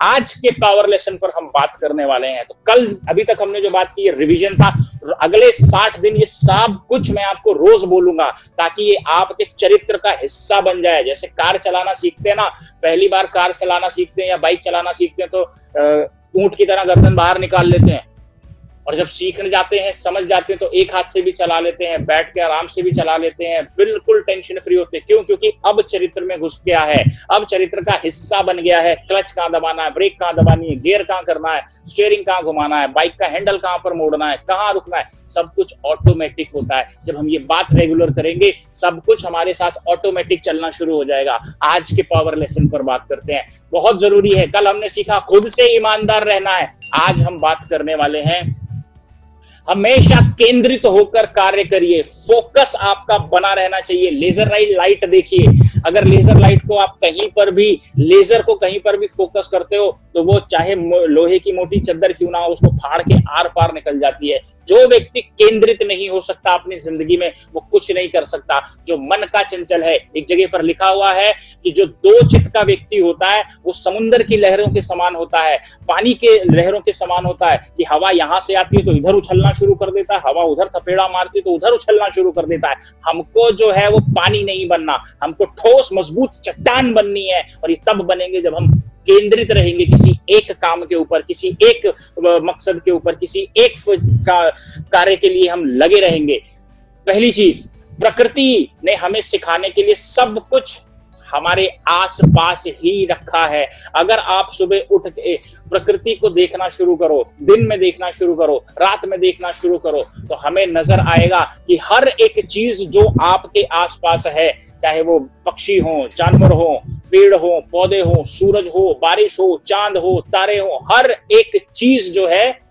आज के power lesson पर हम बात करने वाले हैं। तो कल अभी तक हमने जो बात की, रिवीजन था। अगले 60 दिन ये सब कुछ मैं आपको रोज बोलूंगा, ताकि ये आपके चरित्र का हिस्सा बन जाए। जैसे कार चलाना सीखते हैं ना, पहली बार कार चलाना सीखते हैं या बाइक चलाना सीखते हैं तो ऊंट की तरह गर्दन बाहर निकाल लेते हैं, और जब सीखने जाते हैं, समझ जाते हैं, तो एक हाथ से भी चला लेते हैं, बैठ के आराम से भी चला लेते हैं, बिल्कुल टेंशन फ्री होते हैं। क्यों? क्योंकि अब चरित्र में घुस गया है, अब चरित्र का हिस्सा बन गया है। क्लच कहाँ दबाना है, ब्रेक कहाँ दबानी है, गियर कहाँ करना है, स्टीयरिंग कहाँ घुमाना है, बाइक का हैंडल कहाँ पर मोड़ना है, कहाँ रुकना है, सब कुछ ऑटोमेटिक होता है। जब हम ये बात रेगुलर करेंगे, सब कुछ हमारे साथ ऑटोमेटिक चलना शुरू हो जाएगा। आज के पावर लेसन पर बात करते हैं, बहुत जरूरी है। कल हमने सीखा खुद से ईमानदार रहना है। आज हम बात करने वाले हैं, हमेशा केंद्रित होकर कार्य करिए, फोकस आपका बना रहना चाहिए। लेजर लाइट देखिए, अगर लेजर लाइट को आप कहीं पर भी, लेजर को कहीं पर भी फोकस करते हो तो वो चाहे लोहे की मोटी चद्दर क्यों ना हो, उसको फाड़ के आर पार निकल जाती है। जो व्यक्ति केंद्रित नहीं हो सकता अपनी जिंदगी में, वो कुछ नहीं कर सकता। जो मन का चंचल है, एक जगह पर लिखा हुआ है कि जो दो चित्त का व्यक्ति होता है वो समुद्र की लहरों के समान होता है, पानी के लहरों के समान होता है, कि हवा यहां से आती है तो इधर उछलना शुरू कर देता है, हवा उधर थपेड़ा मारती है तो उधर उछलना शुरू कर देता है। हमको जो है वो पानी नहीं बनना, हमको ठोस मजबूत चट्टान बननी है। और ये तब बनेंगे जब हम केंद्रित रहेंगे किसी एक काम के ऊपर, किसी एक मकसद के ऊपर, किसी एक कार्य के लिए हम लगे रहेंगे। पहली चीज, प्रकृति ने हमें सिखाने के लिए सब कुछ हमारे आसपास ही रखा है। अगर आप सुबह उठ के प्रकृति को देखना शुरू करो, दिन में देखना शुरू करो, रात में देखना शुरू करो, तो हमें नजर आएगा कि हर एक चीज जो आपके आसपास है, चाहे वो पक्षी हो, जानवर हो, पेड़ हो, पौधे हो, सूरज हो, बारिश हो, चांद हो, तारे हो, हर एक चीज जो है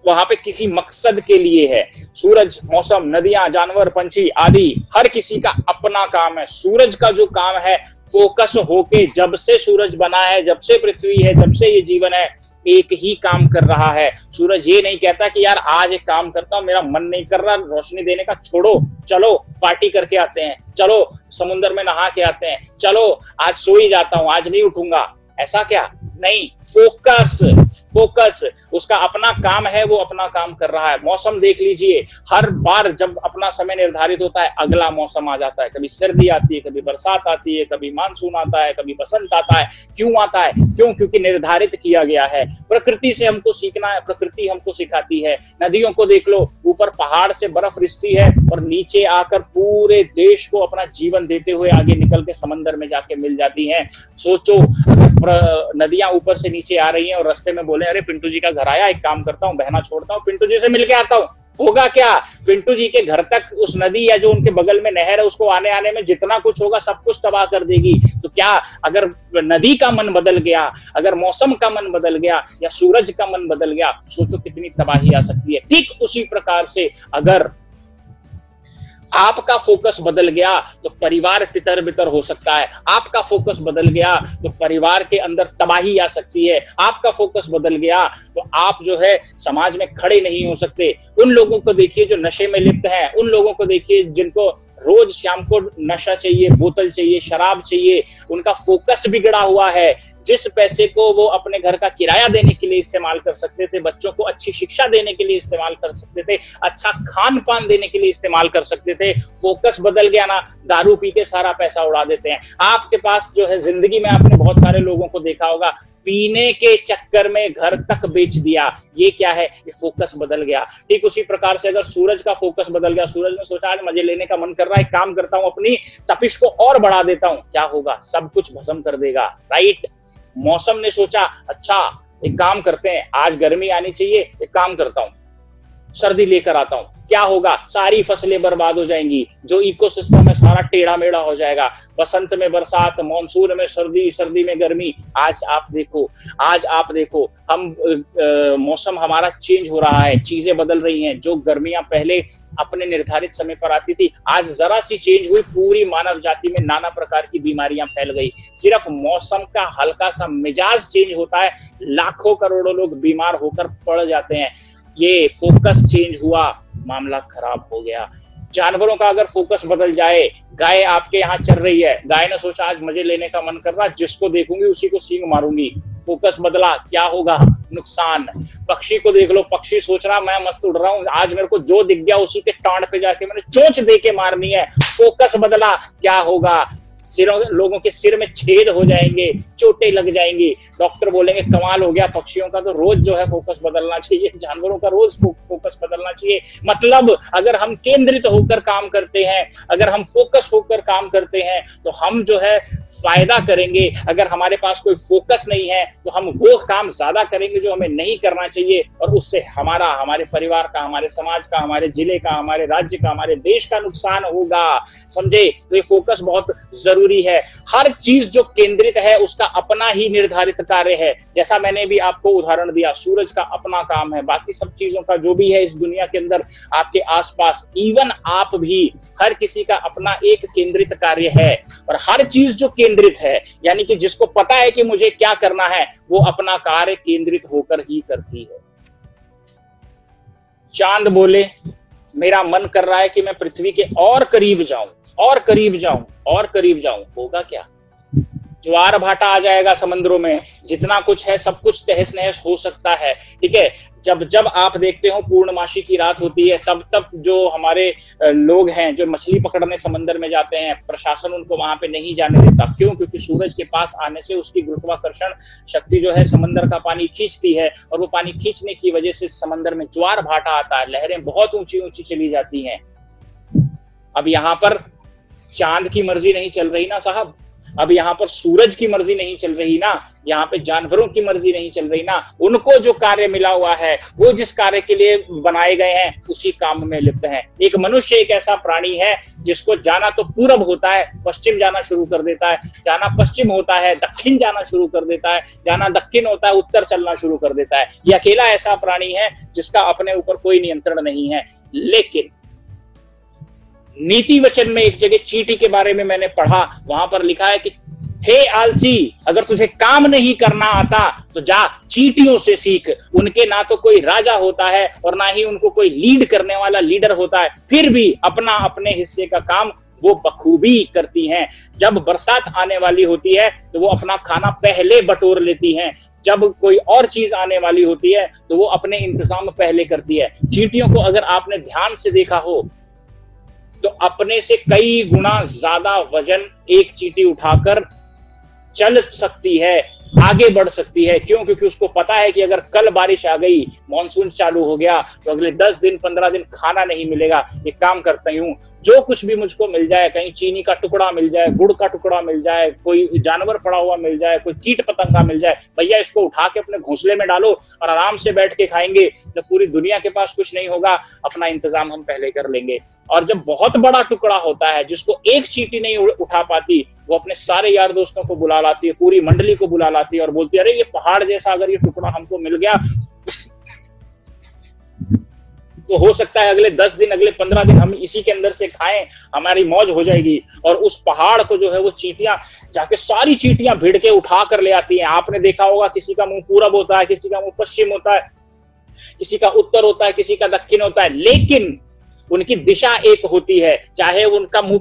वहां पे किसी मकसद के लिए है। सूरज, मौसम, नदियां, जानवर, पंछी आदि, हर किसी का अपना काम है। सूरज का जो काम है, फोकस होके, जब से सूरज बना है, जब से पृथ्वी है, जब से ये जीवन है, एक ही काम कर रहा है। सूरज ये नहीं कहता कि यार आज एक काम करता हूं, मेरा मन नहीं कर रहा रोशनी देने का, छोड़ो, चलो पार्टी करके आते हैं, चलो समुद्र में नहा के आते हैं, चलो आज सो ही जाता हूं, आज नहीं उठूंगा। ऐसा क्या? नहीं, फोकस उसका अपना काम है, वो अपना काम कर रहा है। मौसम देख लीजिए, हर बार जब अपना समय निर्धारित होता है, अगला मौसम आ जाता है। कभी सर्दी आती है, कभी बरसात आती है, कभी मानसून आता है, कभी बसंत आता है। क्यों आता है? क्यों? क्योंकि निर्धारित किया गया है। प्रकृति से हमको सीखना है, प्रकृति हमको सिखाती है। नदियों को देख लो, ऊपर पहाड़ से बर्फ रिसती है और नीचे आकर पूरे देश को अपना जीवन देते हुए आगे निकल के समंदर में जाके मिल जाती हैं। सोचो, अगर नदियां ऊपर से नीचे आ रही हैं और रास्ते में बोले अरे पिंटू जी का घर आया, एक काम करता हूँ बहना छोड़ता हूँ, पिंटू जी से मिलके आता हूँ, होगा क्या? पिंटू जी के घर तक उस नदी या जो उनके बगल में नहर है, उसको आने आने में जितना कुछ होगा सब कुछ तबाह कर देगी। तो क्या अगर नदी का मन बदल गया, अगर मौसम का मन बदल गया या सूरज का मन बदल गया, सोचो कितनी तबाही आ सकती है। ठीक उसी प्रकार से अगर आपका फोकस बदल गया तो परिवार तितर बितर हो सकता है। आपका फोकस बदल गया तो परिवार के अंदर तबाही आ सकती है। आपका फोकस बदल गया तो आप जो है समाज में खड़े नहीं हो सकते। उन लोगों को देखिए जो नशे में लिप्त हैं, उन लोगों को देखिए जिनको रोज शाम को नशा चाहिए, बोतल चाहिए, शराब चाहिए, उनका फोकस बिगड़ा हुआ है। जिस पैसे को वो अपने घर का किराया देने के लिए इस्तेमाल कर सकते थे, बच्चों को अच्छी शिक्षा देने के लिए इस्तेमाल कर सकते थे, अच्छा खान पान देने के लिए इस्तेमाल कर सकते थे, फोकस बदल गया ना, दारू पी के सारा पैसा उड़ा देते हैं। आपके पास जो है जिंदगी में आपने बहुत सारे लोगों को देखा होगा, पीने के चक्कर में घर तक बेच दिया। ये क्या है? ये फोकस बदल गया। ठीक उसी प्रकार से अगर सूरज का फोकस बदल गया, सूरज ने सोचा आज मजे लेने का मन कर रहा है, काम करता हूं, अपनी तपिश को और बढ़ा देता हूं, क्या होगा? सब कुछ भस्म कर देगा। राइट? मौसम ने सोचा अच्छा एक काम करते हैं, आज गर्मी आनी चाहिए, एक काम करता हूं सर्दी लेकर आता हूं, क्या होगा? सारी फसलें बर्बाद हो जाएंगी, जो इकोसिस्टम है सारा टेढ़ा मेढ़ा हो जाएगा। बसंत में बरसात, मानसून में सर्दी, सर्दी में गर्मी। आज आप देखो हम मौसम हमारा चेंज हो रहा है, चीजें बदल रही हैं। जो गर्मियां पहले अपने निर्धारित समय पर आती थी, आज जरा सी चेंज हुई, पूरी मानव जाति में नाना प्रकार की बीमारियां फैल गई। सिर्फ मौसम का हल्का सा मिजाज चेंज होता है, लाखों करोड़ों लोग बीमार होकर पड़ जाते हैं। ये फोकस चेंज हुआ, मामला खराब हो गया। जानवरों का अगर फोकस बदल जाए, गाय आपके यहाँ चल रही है, गाय ने सोचा आज मजे लेने का मन कर रहा, जिसको देखूंगी उसी को सींग मारूंगी, फोकस बदला, क्या होगा? नुकसान। पक्षी को देख लो, पक्षी सोच रहा मैं मस्त उड़ रहा हूं, आज मेरे को जो दिख गया उसी के टांड पे जाके मैंने चोंच दे के मारनी है, फोकस बदला, क्या होगा? लोगों के सिर में छेद हो जाएंगे, चोटें लग जाएंगी, डॉक्टर बोलेंगे कमाल हो गया, पक्षियों का तो रोज जो है फोकस बदलना चाहिए, जानवरों का रोज फोकस बदलना चाहिए। मतलब अगर हम केंद्रित होकर काम करते हैं, अगर हम फोकस होकर काम करते हैं तो हम जो है फायदा करेंगे। अगर हमारे पास कोई फोकस नहीं है तो हम वो काम ज्यादा करेंगे जो हमें नहीं करना चाहिए, और उससे हमारा, हमारे परिवार का, हमारे समाज का, हमारे जिले का, हमारे राज्य का, हमारे देश का नुकसान होगा। समझे? तो ये फोकस बहुत जरूरी है। हर चीज जो केंद्रित है उसका अपना ही निर्धारित कार्य है। जैसा मैंने भी आपको उदाहरण दिया, सूरज का अपना काम है, बाकी सब चीजों का जो भी है इस दुनिया के अंदर आपके आसपास, इवन आप भी, हर किसी का अपना एक केंद्रित कार्य है। और हर चीज जो केंद्रित है, यानी कि जिसको पता है कि मुझे क्या करना है, वो अपना कार्य केंद्रित होकर ही करती है। चांद बोले मेरा मन कर रहा है कि मैं पृथ्वी के और करीब जाऊं, और करीब जाऊं, और करीब जाऊं, होगा क्या? ज्वार भाटा आ जाएगा समुद्रों में, जितना कुछ है सब कुछ तहस नहस हो सकता है। ठीक है, जब जब आप देखते हो पूर्णमासी की रात होती है, तब तब जो हमारे लोग हैं जो मछली पकड़ने समंदर में जाते हैं, प्रशासन उनको वहां पे नहीं जाने देता। क्यों? क्योंकि सूरज के पास आने से उसकी गुरुत्वाकर्षण शक्ति जो है समंदर का पानी खींचती है, और वो पानी खींचने की वजह से समंदर में ज्वार भाटा आता है, लहरें बहुत ऊंची ऊंची चली जाती हैं। अब यहाँ पर चांद की मर्जी नहीं चल रही ना साहब, अब यहाँ पर सूरज की मर्जी नहीं चल रही ना, यहाँ पे जानवरों की मर्जी नहीं चल रही ना। उनको जो कार्य मिला हुआ है, वो जिस कार्य के लिए बनाए गए हैं, उसी काम में लिप्त हैं। एक मनुष्य एक ऐसा प्राणी है जिसको जाना तो पूरब होता है, पश्चिम जाना शुरू कर देता है, जाना पश्चिम होता है, दक्षिण जाना शुरू कर देता है, जाना दक्षिण होता है, उत्तर चलना शुरू कर देता है। ये अकेला ऐसा प्राणी है जिसका अपने ऊपर कोई नियंत्रण नहीं है। लेकिन नीति वचन में एक जगह चींटी के बारे में मैंने पढ़ा, वहां पर लिखा है कि हे आलसी, अगर तुझे काम नहीं करना आता तो जा चींटियों से सीख। उनके ना तो कोई राजा होता है और ना ही उनको कोई लीड करने वाला लीडर होता है, फिर भी अपना अपने हिस्से का काम वो बखूबी करती हैं। जब बरसात आने वाली होती है तो वो अपना खाना पहले बटोर लेती हैं, जब कोई और चीज आने वाली होती है तो वो अपने इंतजाम पहले करती है। चींटियों को अगर आपने ध्यान से देखा हो तो अपने से कई गुना ज्यादा वजन एक चींटी उठाकर चल सकती है, आगे बढ़ सकती है। क्यों? क्योंकि उसको पता है कि अगर कल बारिश आ गई, मॉनसून चालू हो गया, तो अगले 10 दिन 15 दिन खाना नहीं मिलेगा। एक काम करता हूं, जो कुछ भी मुझको मिल जाए, कहीं चीनी का टुकड़ा मिल जाए, गुड़ का टुकड़ा मिल जाए, कोई जानवर पड़ा हुआ मिल जाए, कोई कीट पतंगा मिल जाए, भैया इसको उठा के अपने घोंसले में डालो और आराम से बैठ के खाएंगे। जब पूरी दुनिया के पास कुछ नहीं होगा, अपना इंतजाम हम पहले कर लेंगे। और जब बहुत बड़ा टुकड़ा होता है जिसको एक चींटी नहीं उठा पाती, वो अपने सारे यार दोस्तों को बुला लाती है, पूरी मंडली को बुला लाती है और बोलती है, अरे ये पहाड़ जैसा अगर ये टुकड़ा हमको मिल गया तो हो सकता है अगले 10 दिन, अगले 15 दिन हम इसी के अंदर से खाएं, हमारी मौज हो जाएगी। और उस पहाड़ को जो है वो चींटियां जाके सारी चींटियां भिड़ के उठा कर ले आती हैं। आपने देखा होगा किसी का मुंह पूरब होता है, किसी का मुंह पश्चिम होता है, किसी का उत्तर होता है, किसी का दक्षिण होता है, लेकिन उनकी दिशा एक होती है। चाहे उनका मुंह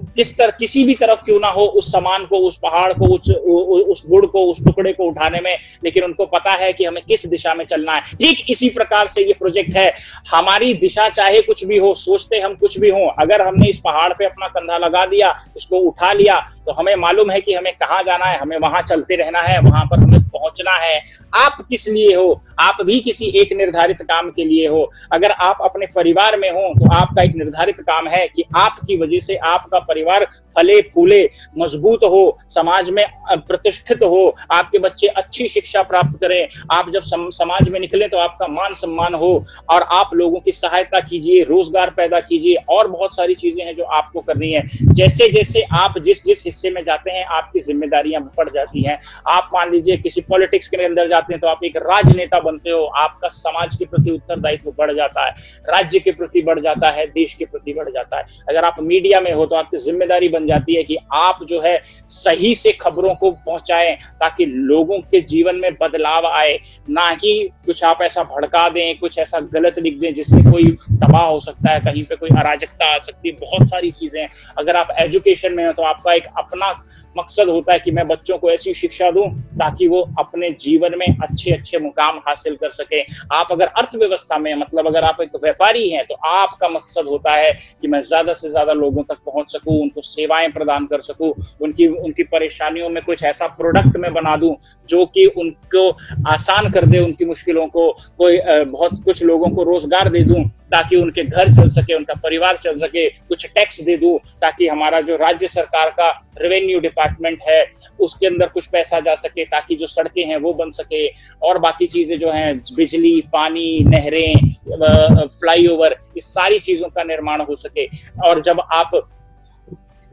किसी भी तरफ क्यों ना हो, उस सामान को, उस पहाड़ को, उस गुड़ को, उस टुकड़े को उठाने में, लेकिन उनको पता है कि हमें किस दिशा में चलना है। ठीक इसी प्रकार से ये प्रोजेक्ट है। हमारी दिशा चाहे कुछ भी हो, सोचते हम कुछ भी हो, अगर हमने इस पहाड़ पे अपना कंधा लगा दिया, इसको उठा लिया, तो हमें मालूम है कि हमें कहाँ जाना है, हमें वहां चलते रहना है, वहां पर हमें पहुंचना है। आप किस लिए हो? आप भी किसी एक निर्धारित काम के लिए हो। अगर आप अपने परिवार में हो तो आपका एक निर्धारित काम है कि आपकी वजह से आपका परिवार फले फूले, मजबूत हो, समाज में प्रतिष्ठित हो, आपके बच्चे अच्छी शिक्षा प्राप्त करें, आप जब समाज में निकले तो आपका मान सम्मान हो, और आप लोगों की सहायता कीजिए, रोजगार पैदा कीजिए, और बहुत सारी चीजें हैं जो आपको करनी है। जैसे जैसे आप जिस जिस हिस्से में जाते हैं, आपकी जिम्मेदारियां बढ़ जाती हैं। आप मान लीजिए किसी पॉलिटिक्स के अंदर जाते हैं तो आप एक राजनेता बनते हो, आपका समाज के प्रति उत्तरदायित्व बढ़ जाता है, राज्य के प्रति बढ़ जाता है, देश के प्रति बढ़ जाता है। अगर आप मीडिया में हो तो आपकी जिम्मेदारी बन जाती है कि आप जो है सही से खबरों को पहुंचाएं ताकि लोगों के जीवन में बदलाव आए, ना कि कुछ आप ऐसा भड़का दें, कुछ ऐसा गलत लिख दें जिससे कोई तबाह हो सकता है, कहीं पे कोई अराजकता आ सकती है, बहुत सारी चीजें। अगर आप एजुकेशन में हो तो आपका एक अपना मकसद होता है कि मैं बच्चों को ऐसी शिक्षा दूं ताकि वो अपने जीवन में अच्छे अच्छे मुकाम हासिल कर सके। आप अगर अर्थव्यवस्था में, मतलब अगर आप एक व्यापारी हैं तो आपका मकसद होता है कि मैं ज्यादा से ज्यादा लोगों तक पहुंच सकूं, उनको सेवाएं प्रदान कर सकूं, उनकी परेशानियों में कुछ ऐसा प्रोडक्ट मैं बना दूं जो कि उनको आसान कर दे, उनकी मुश्किलों को, कोई बहुत कुछ लोगों को रोजगार दे दूं ताकि उनके घर चल सके, उनका परिवार चल सके, कुछ टैक्स दे दूं ताकि हमारा जो राज्य सरकार का रेवेन्यू डिपार्टमेंट है उसके अंदर कुछ पैसा जा सके ताकि जो सड़कें हैं वो बन सके, और बाकी चीजें जो हैं बिजली, पानी, नहरें, फ्लाईओवर, इस सारी चीजों का निर्माण हो सके। और जब आप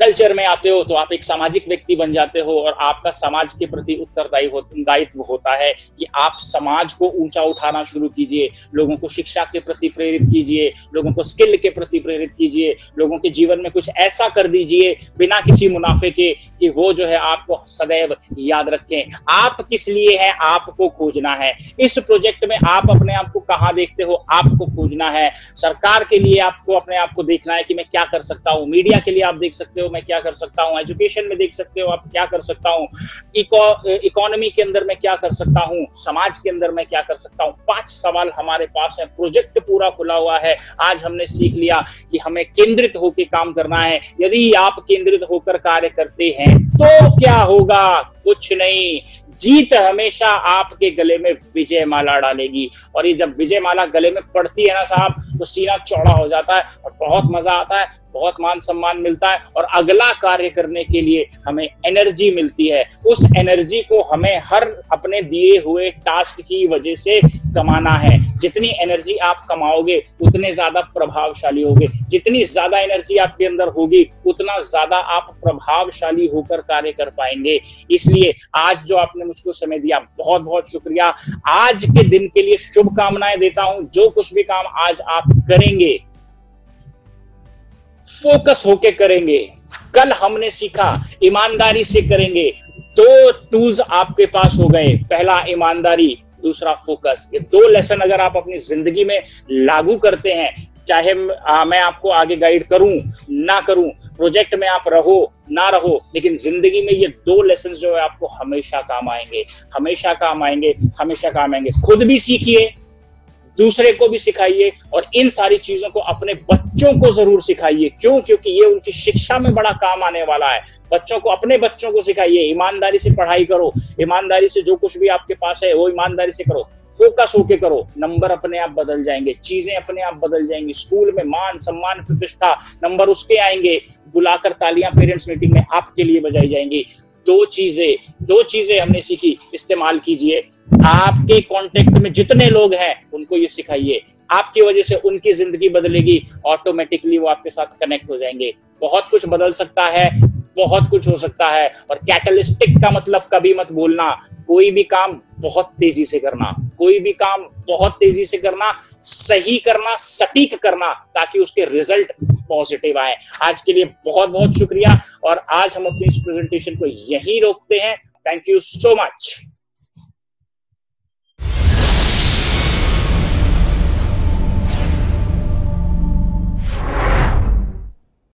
कल्चर में आते हो तो आप एक सामाजिक व्यक्ति बन जाते हो और आपका समाज के प्रति उत्तरदायित्व होता है कि आप समाज को ऊंचा उठाना शुरू कीजिए, लोगों को शिक्षा के प्रति प्रेरित कीजिए, लोगों को स्किल के प्रति प्रेरित कीजिए, लोगों के जीवन में कुछ ऐसा कर दीजिए बिना किसी मुनाफे के कि वो जो है आपको सदैव याद रखें। आप किस लिए हैं, आपको खोजना है। इस प्रोजेक्ट में आप अपने आप को कहाँ देखते हो, आपको खोजना है। सरकार के लिए आपको अपने आप को देखना है कि मैं क्या कर सकता हूँ, मीडिया के लिए आप देख सकते हो मैं क्या कर सकता हूं, एजुकेशन में देख सकते हो आप क्या कर सकता हूं, इकोनॉमी के अंदर मैं क्या कर सकता हूं, समाज के अंदर मैं क्या कर सकता हूं। 5 सवाल हमारे पास है, प्रोजेक्ट पूरा खुला हुआ है। आज हमने सीख लिया कि हमें केंद्रित होकर काम करना है। यदि आप केंद्रित होकर कार्य करते हैं तो क्या होगा, कुछ नहीं, जीत हमेशा आपके गले में विजय माला डालेगी। और ये जब विजय माला गले में पड़ती है ना साहब, तो सीना चौड़ा हो जाता है और बहुत मजा आता है, बहुत मान सम्मान मिलता है और अगला कार्य करने के लिए हमें एनर्जी मिलती है। उस एनर्जी को हमें हर अपने दिए हुए टास्क की वजह से कमाना है। जितनी एनर्जी आप कमाओगे उतने ज्यादा प्रभावशाली होगे, जितनी ज्यादा एनर्जी आपके अंदर होगी उतना ज्यादा आप प्रभावशाली होकर कार्य कर पाएंगे। इसलिए आज जो आपने मुझको समय दिया, बहुत बहुत शुक्रिया। आज के दिन के लिए शुभकामनाएं देता हूं। जो कुछ भी काम आज आप करेंगे फोकस होके करेंगे। कल हमने सीखा ईमानदारी से करेंगे। 2 टूल्स आपके पास हो गए, पहला ईमानदारी, दूसरा फोकस। ये 2 लेसन अगर आप अपनी जिंदगी में लागू करते हैं, चाहे मैं आपको आगे गाइड करूं ना करूं, प्रोजेक्ट में आप रहो ना रहो, लेकिन जिंदगी में ये 2 लेसन जो है आपको हमेशा काम आएंगे, हमेशा काम आएंगे, हमेशा काम आएंगे। खुद भी सीखिए, दूसरे को भी सिखाइए और इन सारी चीजों को अपने बच्चों को जरूर सिखाइए। क्यों? क्योंकि ये उनकी शिक्षा में बड़ा काम आने वाला है। बच्चों को, अपने बच्चों को सिखाइए, ईमानदारी से पढ़ाई करो, ईमानदारी से जो कुछ भी आपके पास है वो ईमानदारी से करो, फोकस होके करो। नंबर अपने आप बदल जाएंगे, चीजें अपने आप बदल जाएंगी। स्कूल में मान सम्मान प्रतिष्ठा नंबर उसके आएंगे, बुलाकर तालियां पेरेंट्स मीटिंग में आपके लिए बजाई जाएंगी। 2 चीजें हमने सीखी, इस्तेमाल कीजिए। आपके कांटेक्ट में जितने लोग हैं उनको ये सिखाइए, आपकी वजह से उनकी जिंदगी बदलेगी, ऑटोमेटिकली वो आपके साथ कनेक्ट हो जाएंगे। बहुत कुछ बदल सकता है, बहुत कुछ हो सकता है। और कैटलिस्टिक का मतलब कभी मत भूलना, कोई भी काम बहुत तेजी से करना, कोई भी काम बहुत तेजी से करना, सही करना, सटीक करना, ताकि उसके रिजल्ट पॉजिटिव आए। आज के लिए बहुत बहुत शुक्रिया और आज हम अपनी इस प्रेजेंटेशन को यहीं रोकते हैं। Thank you so much.